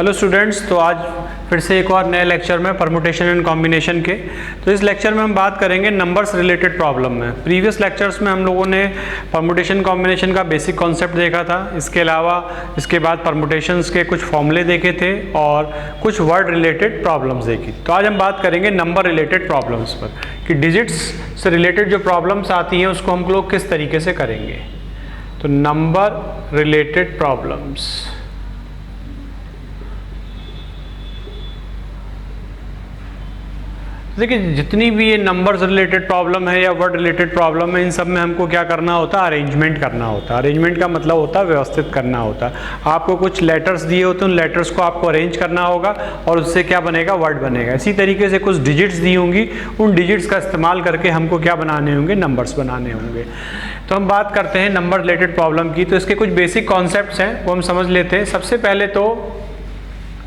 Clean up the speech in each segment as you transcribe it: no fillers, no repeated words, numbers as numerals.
Hello students, तो आज फिर से एक और नए लेक्चर में परमुटेशन एंड कॉम्बिनेशन के। तो इस लेक्चर में हम बात करेंगे नंबर्स रिलेटेड प्रॉब्लम में। प्रीवियस लेक्चर्स में हम लोगों ने परमुटेशन कॉम्बिनेशन का बेसिक कॉन्सेप्ट देखा था। इसके अलावा इसके बाद परमुटेशंस के कुछ फॉर्मूले देखे थे और कुछ वर्ड रिलेटेड प्रॉब्लम्स देखी। तो आज हम बात करेंगे नंबर रिलेटेड प्रॉब्लम्स पर कि डिजिट्स से रिलेटेड जो प्रॉब्लम्स आती हैं उसको हम लोग किस तरीके से करेंगे। तो नंबर रिलेटेड प्रॉब्लम्स, देखिए जितनी भी ये नंबर्स रिलेटेड प्रॉब्लम है या वर्ड रिलेटेड प्रॉब्लम है, इन सब में हमको क्या करना होता है, अरेंजमेंट करना होता है। अरेंजमेंट का मतलब होता है व्यवस्थित करना होता है। आपको कुछ लेटर्स दिए होते हैं, उन लेटर्स को आपको अरेंज करना होगा और उससे क्या बनेगा, वर्ड बनेगा। इसी तरीके से कुछ डिजिट्स दी होंगी, उन डिजिट्स का इस्तेमाल करके हमको क्या बनाने होंगे, नंबर्स बनाने होंगे। तो हम बात करते हैं नंबर रिलेटेड प्रॉब्लम की। तो इसके कुछ बेसिक कॉन्सेप्ट्स हैं वो हम समझ लेते हैं। सबसे पहले तो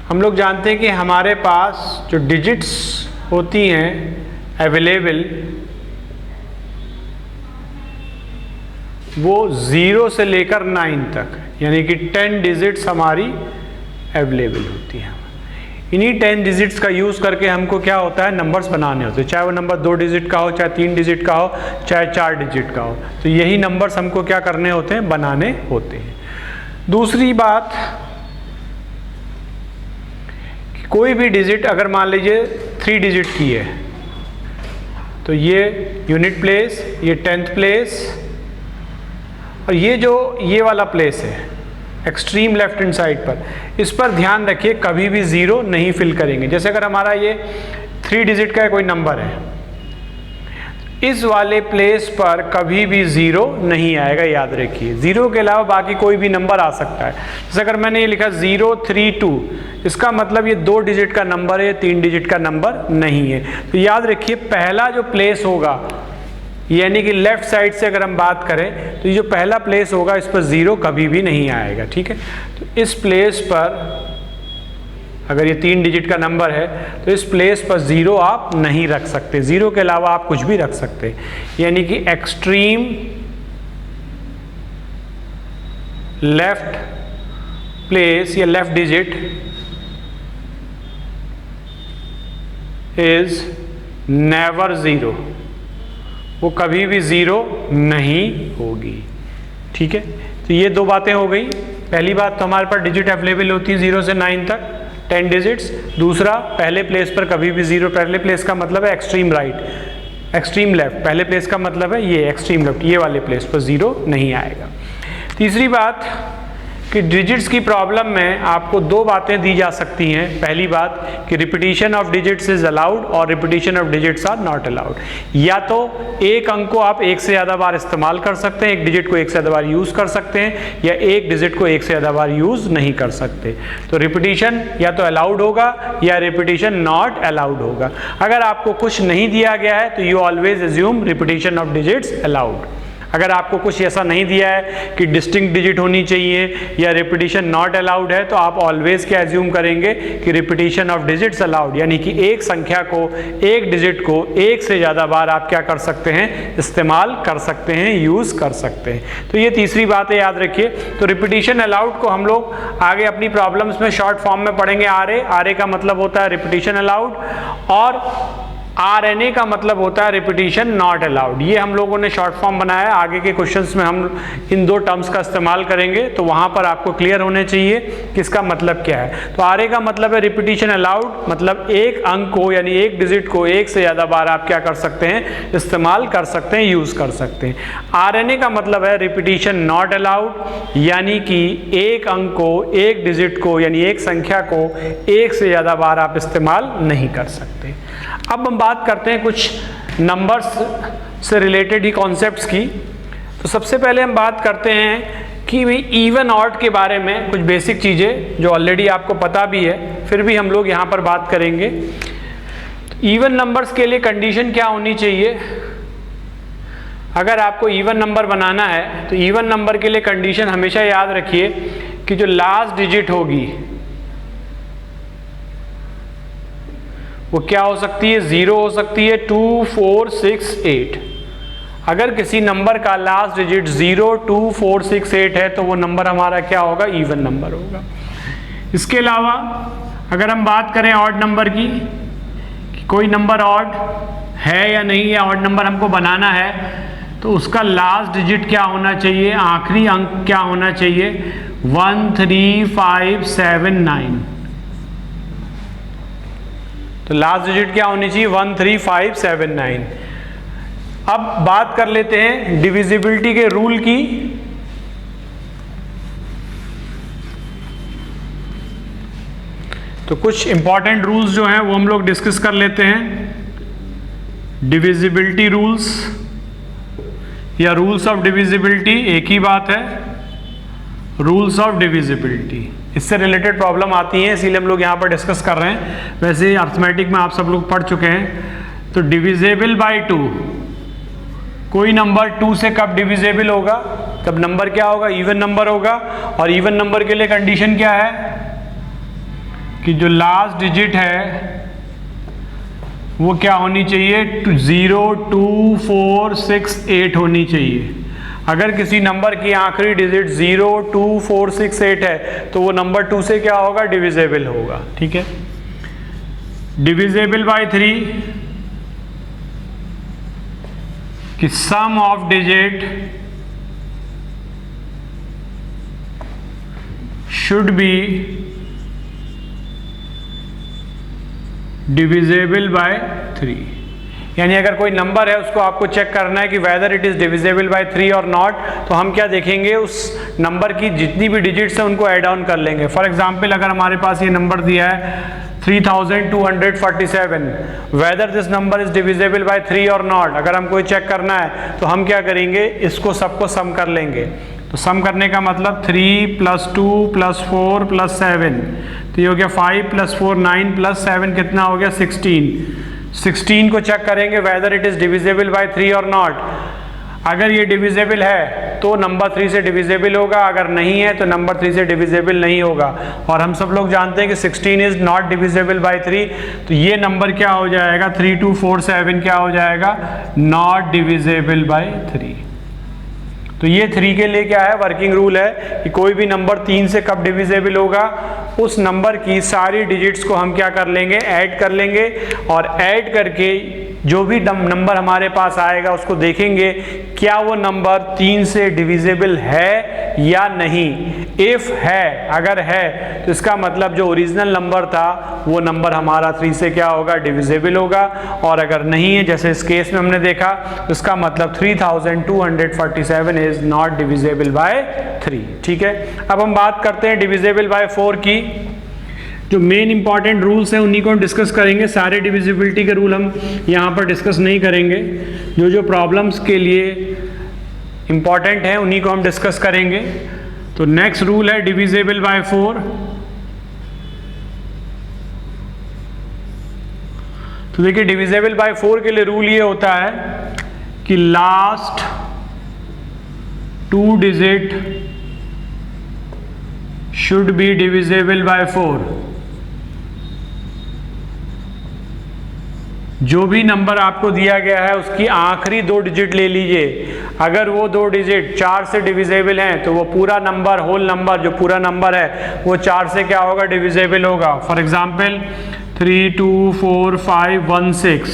हम लोग जानते हैं कि हमारे पास जो डिजिट्स होती हैं अवेलेबल, वो 0 से लेकर 9 तक, यानी कि 10 डिजिट्स हमारी अवेलेबल होती हैं। इन्हीं 10 डिजिट्स का यूज़ करके हमको क्या होता है, नंबर्स बनाने होते हैं। चाहे वो नंबर 2 डिजिट का हो, चाहे 3 डिजिट का हो, चाहे 4 डिजिट का हो। तो यही नंबर्स हमको क्या करने होते हैं, बनाने होते हैं। दूसरी बात, कोई भी डिजिट अगर मान लीजिए 3 डिजिट की है तो ये यूनिट प्लेस, ये 10th प्लेस और ये वाला प्लेस है एक्सट्रीम लेफ्ट हैंड साइड पर, इस पर ध्यान रखिए कभी भी 0 नहीं फिल करेंगे। जैसे अगर हमारा ये 3 डिजिट का कोई नंबर है, इस वाले प्लेस पर कभी भी 0 नहीं आएगा, याद रखिए। 0 के अलावा बाकी कोई भी नंबर आ सकता है। जैसे अगर मैंने ये लिखा 032, इसका मतलब ये 2 डिजिट का नंबर है, 3 डिजिट का नंबर नहीं है। तो याद रखिए पहला जो प्लेस होगा, यानी कि लेफ्ट साइड से अगर हम बात करें तो ये जो पहला प्लेस होगा इस पर 0 कभी भी नहीं आएगा, ठीक है। तो इस प्लेस पर अगर ये 3 डिजिट का नंबर है तो इस प्लेस पर 0 आप नहीं रख सकते। 0 के अलावा आप कुछ भी रख सकते हैं, यानी कि एक्सट्रीम लेफ्ट प्लेस या लेफ्ट डिजिट इज नेवर 0, वो कभी भी 0 नहीं होगी, ठीक है। तो ये 2 बातें हो गई। पहली बात तो हमारे पास डिजिट अवेलेबल होती है 0 से 9 तक, 10 डिजिट्स। दूसरा, पहले प्लेस पर कभी भी 0, पहले प्लेस का मतलब है एक्सट्रीम राइट, एक्सट्रीम लेफ्ट, पहले प्लेस का मतलब है ये एक्सट्रीम लेफ्ट, ये वाले प्लेस पर 0 नहीं आएगा। तीसरी बात कि डिजिट्स की प्रॉब्लम में आपको 2 बातें दी जा सकती हैं। पहली बात कि repetition of digits is allowed और repetition of digits are not allowed. या तो एक अंक को आप एक से ज़्यादा बार इस्तेमाल कर सकते हैं, एक डिजिट को एक से ज़्यादा बार यूज़ कर सकते हैं, या एक डिजिट को एक से ज़्यादा बार यूज़ नहीं कर सकते। तो रिपीटिशन या तो अलाउड होगा या रिपीटिशन नॉट अलाउड होगा। अगर आपको कुछ नहीं दिया गया है तो you always assume repetition of digits allowed. अगर आपको कुछ ऐसा नहीं दिया है कि डिस्टिंक्ट डिजिट होनी चाहिए या रिपीटिशन नॉट अलाउड है, तो आप ऑलवेज क्या एज्यूम करेंगे कि रिपीटिशन ऑफ डिजिट्स अलाउड, यानी कि एक संख्या को, एक डिजिट को एक से ज़्यादा बार आप क्या कर सकते हैं, इस्तेमाल कर सकते हैं, यूज़ कर सकते हैं। तो ये तीसरी बात है, याद रखिए। तो रिपीटिशन अलाउड को हम लोग आगे अपनी प्रॉब्लम्स में शॉर्ट फॉर्म में पढ़ेंगे। आर का मतलब होता है रिपीटिशन अलाउड और RNA का मतलब होता है रिपीटिशन नॉट अलाउड। ये हम लोगों ने शॉर्ट फॉर्म बनाया है। आगे के क्वेश्चंस में हम इन 2 टर्म्स का इस्तेमाल करेंगे, तो वहां पर आपको क्लियर होने चाहिए कि इसका मतलब क्या है। तो RA का मतलब है रिपीटिशन अलाउड, मतलब एक अंक को यानी एक डिजिट को एक से ज़्यादा बार आप क्या कर सकते हैं, इस्तेमाल कर सकते हैं, यूज़ कर सकते हैं। RNA का मतलब है रिपीटिशन नॉट अलाउड, यानी कि एक अंक को, एक डिजिट को यानी एक संख्या को एक से ज़्यादा बार आप इस्तेमाल नहीं कर सकते। अब हम बात करते हैं कुछ नंबर्स से रिलेटेड ही कॉन्सेप्ट्स की। तो सबसे पहले हम बात करते हैं कि भाई इवन ऑड के बारे में कुछ बेसिक चीज़ें जो ऑलरेडी आपको पता भी है, फिर भी हम लोग यहाँ पर बात करेंगे। इवन नंबर्स के लिए कंडीशन क्या होनी चाहिए, अगर आपको इवन नंबर बनाना है तो इवन नंबर के लिए कंडीशन हमेशा याद रखिए कि जो लास्ट डिजिट होगी वो क्या हो सकती है, 0 हो सकती है, 2, 4, 6, 8। अगर किसी नंबर का लास्ट डिजिट 0, 2, 4, 6, 8 है तो वो नंबर हमारा क्या होगा, इवन नंबर होगा। इसके अलावा अगर हम बात करें ऑड नंबर की, कि कोई नंबर ऑड है या नहीं है, ऑड नंबर हमको बनाना है, तो उसका लास्ट डिजिट क्या होना चाहिए, आखिरी अंक क्या होना चाहिए, 1 3 5 7 9। तो लास्ट डिजिट क्या होनी चाहिए, 1 3 5 7 9। अब बात कर लेते हैं डिविजिबिलिटी के रूल की। तो कुछ इंपॉर्टेंट रूल्स जो हैं वो हम लोग डिस्कस कर लेते हैं। डिविजिबिलिटी रूल्स या रूल्स ऑफ डिविजिबिलिटी एक ही बात है, रूल्स ऑफ डिविजिबिलिटी। इससे रिलेटेड प्रॉब्लम आती है, इसीलिए हम लोग यहाँ पर डिस्कस कर रहे हैं। वैसे अर्थमेटिक में आप सब लोग पढ़ चुके हैं। तो डिविजिबल बाय 2, कोई नंबर 2 से कब डिविजिबल होगा, तब नंबर क्या होगा, इवन नंबर होगा। और इवन नंबर के लिए कंडीशन क्या है कि जो लास्ट डिजिट है वो क्या होनी चाहिए, 0 2 4 6 8 होनी चाहिए। अगर किसी नंबर की आखिरी डिजिट 0 2 4 6 8 है तो वो नंबर 2 से क्या होगा, डिविजिबल होगा। ठीक है। डिविजिबल बाय 3 कि sum of digit should be divisible by 3। यानी अगर कोई नंबर है उसको आपको चेक करना है कि whether it is divisible by 3 और नॉट, तो हम क्या देखेंगे, उस नंबर की जितनी भी डिजिट्स हैं उनको ऐड ऑन कर लेंगे। फॉर एग्जांपल अगर हमारे पास ये नंबर दिया है 3247, whether this number is divisible by 3 और नॉट, अगर हमको चेक करना है तो हम क्या करेंगे, इसको सबको सम कर लेंगे। तो सम करने का मतलब 3 + 2 + 4 + 7, तो ये हो गया 5 + 4 9 + 7 कितना हो गया, 16। 16 को चेक करेंगे whether it is divisible by 3 और नॉट। अगर ये डिविजिबल है तो नंबर 3 से डिविजिबल होगा, अगर नहीं है तो नंबर 3 से डिविजिबल नहीं होगा। और हम सब लोग जानते हैं कि 16 इज नॉट डिविजिबल बाय 3, तो ये नंबर क्या हो जाएगा, 3247 क्या हो जाएगा, नॉट डिविजिबल बाय 3। तो ये 3 के लिए क्या है, वर्किंग रूल है कि कोई भी नंबर 3 से कब डिविजिबल होगा, उस नंबर की सारी डिजिट्स को हम क्या कर लेंगे, ऐड कर लेंगे। और ऐड करके जो भी नंबर हमारे पास आएगा उसको देखेंगे क्या वो नंबर 3 से डिविजिबल है या नहीं। इफ है, अगर है तो इसका मतलब जो ओरिजिनल नंबर था वो नंबर हमारा 3 से क्या होगा, डिविजिबल होगा। और अगर नहीं है, जैसे इस केस में हमने देखा, तो इसका मतलब 3247 इज नॉट डिविजिबल बाय 3। ठीक है। अब हम बात करते हैं डिविजिबल बाय 4 की। जो मेन इंपॉर्टेंट रूल्स हैं उन्हीं को हम डिस्कस करेंगे। सारे डिविजिबिलिटी के रूल हम यहाँ पर डिस्कस नहीं करेंगे, जो जो प्रॉब्लम्स के लिए इंपॉर्टेंट हैं उन्हीं को हम डिस्कस करेंगे। तो नेक्स्ट रूल है डिविजिबल बाय 4। तो देखिए डिविजिबल बाय 4 के लिए रूल ये होता है कि last 2 digit should be divisible bye 4। जो भी नंबर आपको दिया गया है उसकी आखिरी 2 डिजिट ले लीजिए। अगर वो 2 डिजिट 4 से डिविजिबल हैं तो वो पूरा नंबर, होल नंबर जो पूरा नंबर है वो 4 से क्या होगा, डिविजिबल होगा। For example 3 2 4 5 1 6।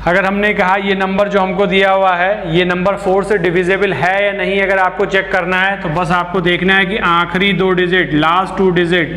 अगर हमने कहा ये नंबर जो हमको दिया हुआ है ये नंबर 4 से डिविजिबल है या नहीं, अगर आपको चेक करना है तो बस आपको देखना है कि आखिरी 2 digit, last 2 digit,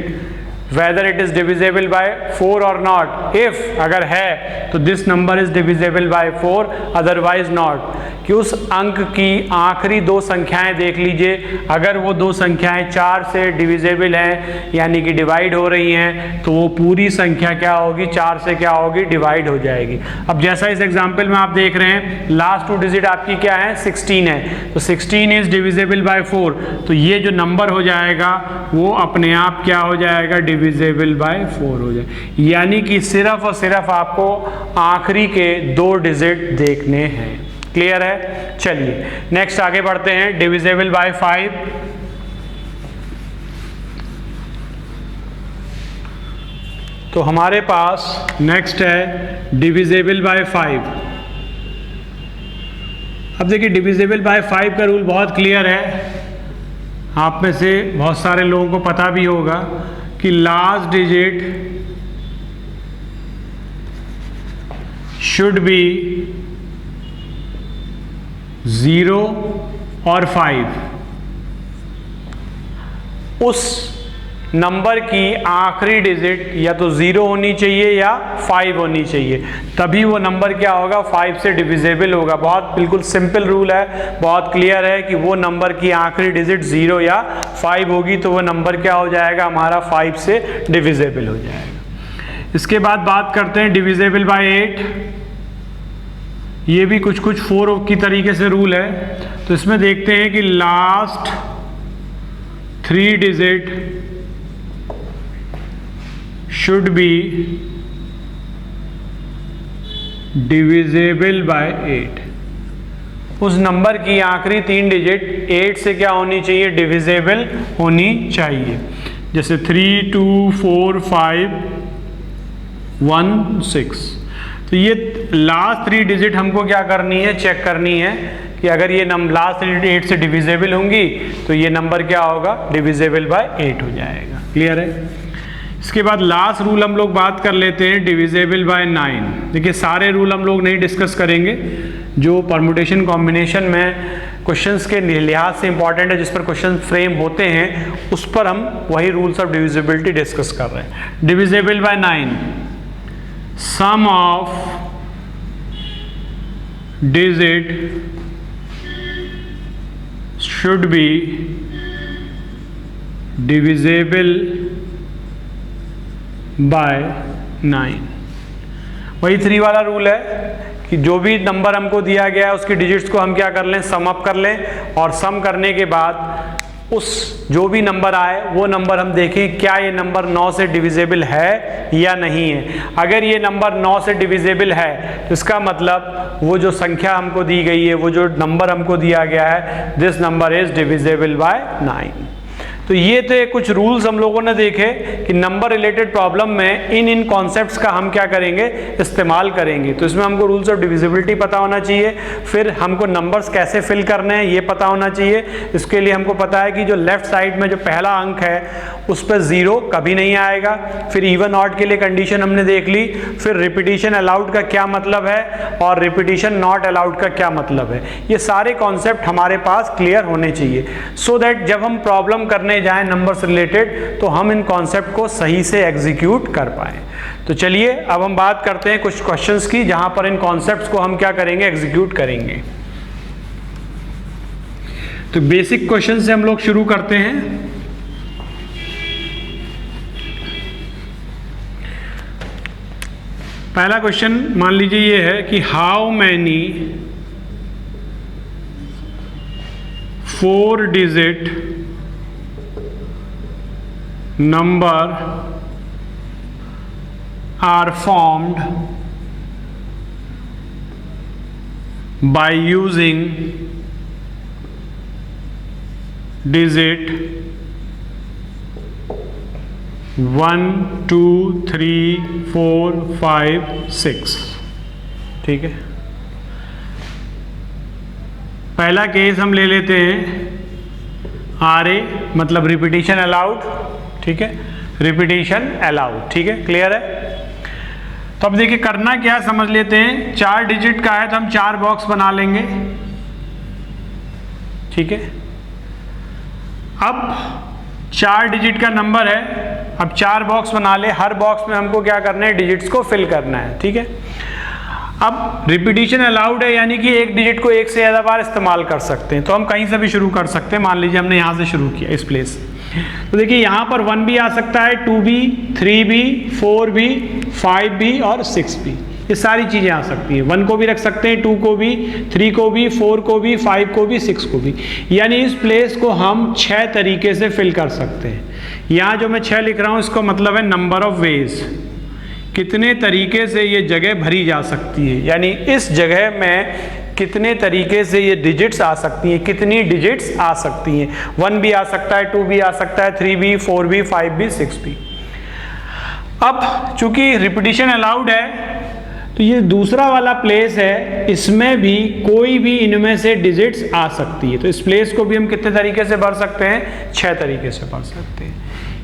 whether it is divisible by 4 or not। if अगर है तो this number is divisible by 4, otherwise not। कि उस अंक की आखिरी 2 संख्याएं देख लीजिए, अगर वो 2 संख्याएं 4 से डिविजिबल हैं यानी कि डिवाइड हो रही हैं तो वो पूरी संख्या क्या होगी, 4 से क्या होगी, डिवाइड हो जाएगी। अब जैसा इस एग्जाम्पल में आप देख रहे हैं लास्ट 2 डिजिट आपकी क्या है, 16 है, तो 16 इज डिविजिबल बाय 4, तो ये जो नंबर हो जाएगा वो अपने आप क्या हो जाएगा, डिविजिबल बाय 4 हो जाए। यानी कि सिर्फ और सिर्फ आपको आखिरी के 2 डिजिट देखने हैं। क्लियर है। चलिए नेक्स्ट आगे बढ़ते हैं, डिविजिबल बाय 5। तो हमारे पास नेक्स्ट है डिविजिबल बाय 5। अब देखिए डिविजिबल बाय 5 का रूल बहुत क्लियर है। आप में से बहुत सारे लोगों को पता भी होगा कि लास्ट डिजिट शुड बी 0 और 5। उस नंबर की आखिरी डिजिट या तो 0 होनी चाहिए या 5 होनी चाहिए, तभी वो नंबर क्या होगा, 5 से डिविजिबल होगा। बहुत बिल्कुल सिंपल रूल है, बहुत क्लियर है कि वो नंबर की आखिरी डिजिट 0 या 5 होगी तो वो नंबर क्या हो जाएगा, हमारा 5 से डिविजिबल हो जाएगा। इसके बाद बात करते हैं डिविजिबल बाय 8। ये भी कुछ 4 की तरीके से रूल है। तो इसमें देखते हैं कि last 3 digit should be divisible by 8। उस नंबर की आखिरी 3 डिजिट 8 से क्या होनी चाहिए, डिविजिबल होनी चाहिए। जैसे 3, 2, 4, 5, 1, 6। तो ये लास्ट 3 डिजिट हमको क्या करनी है, चेक करनी है कि अगर ये लास्ट 3 डिजिट 8 से डिविजिबल होंगी तो ये नंबर क्या होगा, डिविजिबल बाय 8 हो जाएगा। क्लियर है। इसके बाद लास्ट रूल हम लोग बात कर लेते हैं डिविजिबल बाय 9। देखिए सारे रूल हम लोग नहीं डिस्कस करेंगे, जो परमुटेशन कॉम्बिनेशन में क्वेश्चंस के लिहाज से इंपॉर्टेंट है, जिस पर क्वेश्चन फ्रेम होते हैं उस पर हम वही रूल्स ऑफ डिविजिबिलिटी डिस्कस कर रहे हैं। Divisible by 9, sum of digit should be divisible by 9। वही 3 वाला रूल है कि जो भी नंबर हमको दिया गया है उसकी डिजिट्स को हम क्या कर लें, सम अप कर लें, और सम करने के बाद उस जो भी नंबर आए वो नंबर हम देखें क्या ये नंबर 9 से डिविजिबल है या नहीं है। अगर ये नंबर 9 से डिविजिबल है तो इसका मतलब वो जो संख्या हमको दी गई है, वो जो नंबर हमको दिया गया है, this number is divisible by 9। तो ये थे कुछ रूल्स हम लोगों ने देखे कि नंबर रिलेटेड प्रॉब्लम में इन कॉन्सेप्ट्स का हम क्या करेंगे, इस्तेमाल करेंगे। तो इसमें हमको रूल्स ऑफ डिविजिबिलिटी पता होना चाहिए, फिर हमको नंबर्स कैसे फिल करने हैं ये पता होना चाहिए। इसके लिए हमको पता है कि जो लेफ्ट साइड में जो पहला अंक है उस पर 0 कभी नहीं आएगा। फिर इवन ऑड के लिए कंडीशन हमने देख ली, फिर रिपीटिशन अलाउड का क्या मतलब है और रिपीटिशन नॉट अलाउड का क्या मतलब है। ये सारे कॉन्सेप्ट हमारे पास क्लियर होने चाहिए, सो दैट जब हम प्रॉब्लम करने जाएं नंबर्स रिलेटेड तो हम इन कॉन्सेप्ट को सही से एग्जीक्यूट कर पाएं। तो चलिए अब हम बात करते हैं कुछ क्वेश्चंस की जहां पर इन कॉन्सेप्ट्स को हम क्या करेंगे, एग्जीक्यूट करेंगे। तो बेसिक क्वेश्चन से हम लोग शुरू करते हैं। पहला क्वेश्चन मान लीजिए ये है कि how many 4 digit number are formed by using digit 1, 2, 3, 4, 5, 6। ठीक है। पहला केस हम ले लेते हैं RA, मतलब रिपीटिशन अलाउड। ठीक है, रिपीटिशन अलाउड। ठीक है, क्लियर है। तो अब देखिए करना क्या है, समझ लेते हैं। 4 डिजिट का है तो हम 4 बॉक्स बना लेंगे। ठीक है, अब 4 डिजिट का नंबर है, अब 4 बॉक्स बना ले, हर बॉक्स में हमको क्या करना है, डिजिट्स को फिल करना है। ठीक है, अब रिपीटिशन अलाउड है, यानी कि एक डिजिट को एक से ज़्यादा बार इस्तेमाल कर सकते हैं। तो हम कहीं से भी शुरू कर सकते हैं। मान लीजिए हमने यहाँ से शुरू किया इस प्लेस, तो देखिए यहाँ पर 1 भी आ सकता है, 2 भी, 3 भी, 4 भी, 5 भी और 6 भी। ये सारी चीज़ें आ सकती हैं। 1 को भी रख सकते हैं, 2 को भी, 3 को भी, 4 को भी, 5 को भी, 6 को भी। यानी इस प्लेस को हम 6 तरीके से फिल कर सकते हैं। यहाँ जो मैं 6 लिख रहा हूँ इसका मतलब है नंबर ऑफ वेज, कितने तरीके से ये जगह भरी जा सकती है, यानी इस जगह में कितने तरीके से ये डिजिट्स आ सकती हैं, कितनी डिजिट्स आ सकती हैं। 1 भी आ सकता है, 2 भी आ सकता है, 3 भी, 4 भी, 5 भी, 6 भी। अब चूंकि रिपीटिशन अलाउड है तो तो ये दूसरा वाला प्लेस है, इसमें भी कोई भी इनमें से डिजिट्स आ सकती है। तो इस प्लेस को भी हम कितने तरीके से भर सकते हैं? 6 तरीके से भर सकते हैं।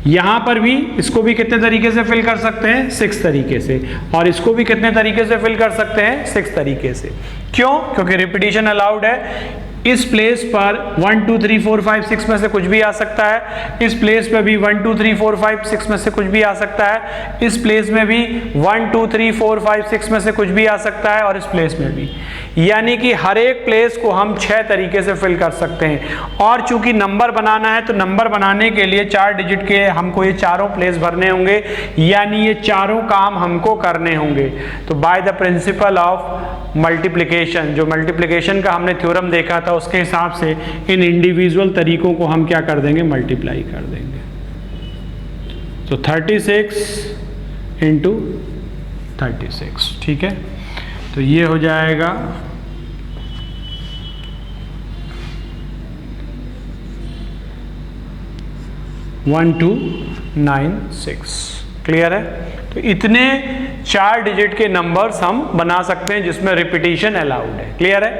यहां पर भी इसको भी कितने तरीके से फिल कर सकते हैं? 6 तरीके से। और इसको भी कितने तरीके से फिल कर सकते हैं? 6 तरीके से। क्यों? क्योंकि रिपीटिशन अलाउड है। इस प्लेस पर 1 2 3 4 5 6 में से कुछ भी आ सकता है। इस प्लेस पे भी 1 2 3 4 5 6 में से कुछ भी आ सकता है। इस प्लेस में भी 1 2 3 4 5 6 में से कुछ भी आ सकता है, और इस प्लेस में भी। यानी कि हर एक प्लेस को हम 6 तरीके से फिल कर सकते हैं। और चूंकि नंबर बनाना है, तो नंबर बनाने के लिए 4 डिजिट के हमको ये चारों प्लेस भरने होंगे, यानी ये चारों काम हमको करने होंगे। तो by the principle of multiplication, जो मल्टीप्लिकेशन का हमने थ्योरम देखा था, उसके हिसाब से इन इंडिविजुअल तरीकों को हम क्या कर देंगे? मल्टीप्लाई कर देंगे। तो 36 इंटू 36, ठीक है। तो ये हो जाएगा 1296। क्लियर है? तो इतने 4 डिजिट के नंबर्स हम बना सकते हैं जिसमें रिपीटिशन अलाउड है। क्लियर है?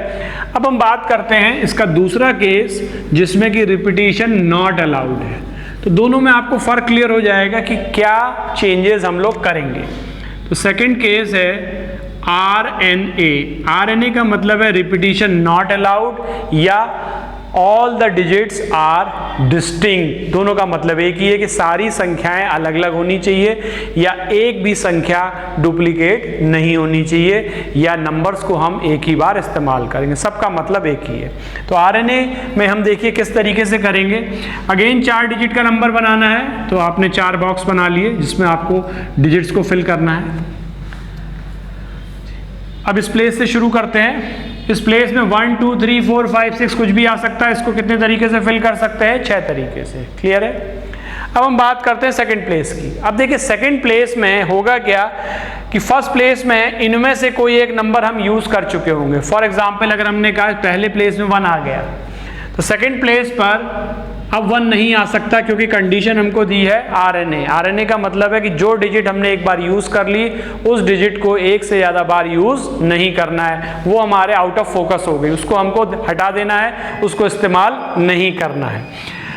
अब हम बात करते हैं इसका दूसरा केस जिसमें कि रिपीटिशन नॉट अलाउड है। तो दोनों में आपको फर्क क्लियर हो जाएगा कि क्या चेंजेस हम लोग करेंगे। तो सेकंड केस है RNA। RNA का मतलब है रिपीटिशन नॉट अलाउड या all the digits are distinct. दोनों का मतलब एक ही है कि सारी संख्याएं अलग अलग होनी चाहिए, या एक भी संख्या डुप्लीकेट नहीं होनी चाहिए, या नंबर्स को हम एक ही बार इस्तेमाल करेंगे। सबका मतलब एक ही है। तो RNA में हम देखिए किस तरीके से करेंगे। अगेन 4 डिजिट का नंबर बनाना है, तो आपने 4 बॉक्स बना लिए जिसमें आपको डिजिट्स को फिल करना है। अब इस प्लेस से शुरू करते हैं। इस प्लेस में 1 2 3 4 5 6 कुछ भी आ सकता है। इसको कितने तरीके से फिल कर सकते हैं? 6 तरीके से। क्लियर है? अब हम बात करते हैं सेकंड प्लेस की। अब देखिए सेकंड प्लेस में होगा क्या कि फर्स्ट प्लेस में इनमें से कोई एक नंबर हम यूज कर चुके होंगे। फॉर एग्जांपल अगर हमने कहा पहले प्लेस में 1 आ गया, तो सेकंड प्लेस पर अब 1 नहीं आ सकता, क्योंकि कंडीशन हमको दी है RNA। RNA का मतलब है कि जो डिजिट हमने एक बार यूज कर ली, उस डिजिट को एक से ज्यादा बार यूज नहीं करना है। वो हमारे आउट ऑफ फोकस हो गई, उसको हमको हटा देना है, उसको इस्तेमाल नहीं करना है।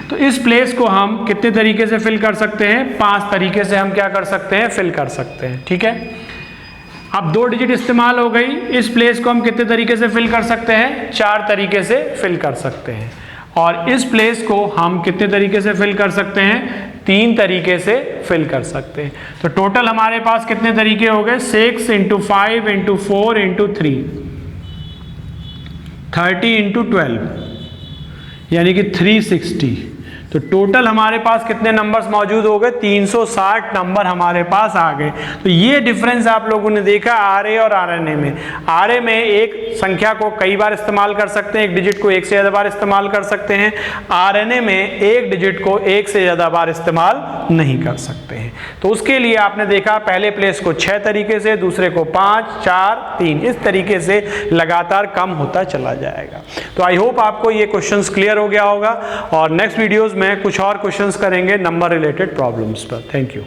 तो इस प्लेस को हम कितने तरीके से फिल कर सकते हैं? 5 तरीके से हम क्या कर सकते हैं? फिल कर सकते हैं। ठीक है? अब 2 डिजिट इस्तेमाल हो गई। इस प्लेस को हम कितने तरीके से फिल कर सकते हैं? 4 तरीके से फिल कर सकते हैं। और इस प्लेस को हम कितने तरीके से फिल कर सकते हैं? 3 तरीके से फिल कर सकते हैं। तो टोटल हमारे पास कितने तरीके हो गए? 6 इंटू 5 इंटू 4 इंटू 3, 30 इंटू 12, यानी कि 360। तो टोटल हमारे पास कितने नंबर्स मौजूद हो गए? 360 नंबर हमारे पास आ गए। तो ये डिफरेंस आप लोगों ने देखा RA और RNA में। RA में एक संख्या को कई बार इस्तेमाल कर सकते हैं, एक डिजिट को एक से ज्यादा बार इस्तेमाल कर सकते हैं। RNA में एक डिजिट को एक से ज्यादा बार इस्तेमाल नहीं कर सकते हैं। तो उसके लिए आपने देखा पहले प्लेस को 6 तरीके से, दूसरे को 5 4 3, इस तरीके से लगातार कम होता चला जाएगा। तो आई होप आपको ये क्वेश्चंस क्लियर हो गया होगा, और नेक्स्ट वीडियोस में कुछ और क्वेश्चंस करेंगे नंबर रिलेटेड प्रॉब्लम्स पर। Thank you.